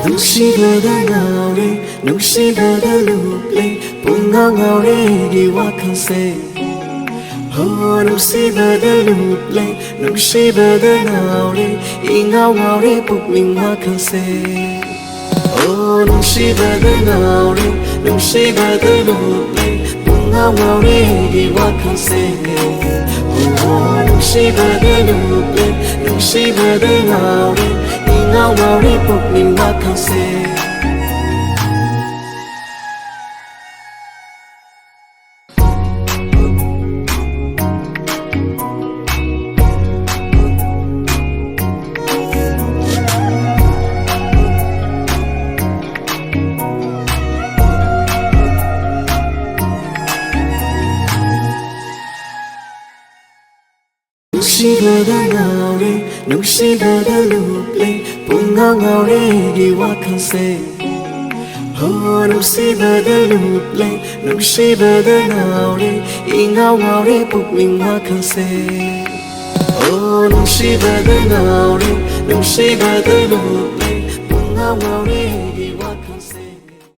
nung si bờ đã ngào đi nung si bờ đã lụp lên bùng ngao ngào đi đi qua khăn xe nung si bờ đã lụp lên nung si bờ đã ngào đi y ngao ngào đi bục mình hoa khăn xe nung si bờ đã ngào đi nung si bờ đã lụp lên bùng ngao ngào đi đi qua khăn xe nung si bờ đã lụp lên nung si bờ đã ngào đi y ngao ngào đi bục mình hoa khăn xe nung si bờ đã ngào đi nung si bờ đã lụp lên bùng ngao ngào đi đi qua khăn xe nung si bờ đã lụp lên nung si bờ đã ngào đi y ngao ngào đi bục mình hoa khăn xe nung si bờ đã ngào đi nung si bờ đã lụp lên bùng ngao ngào đi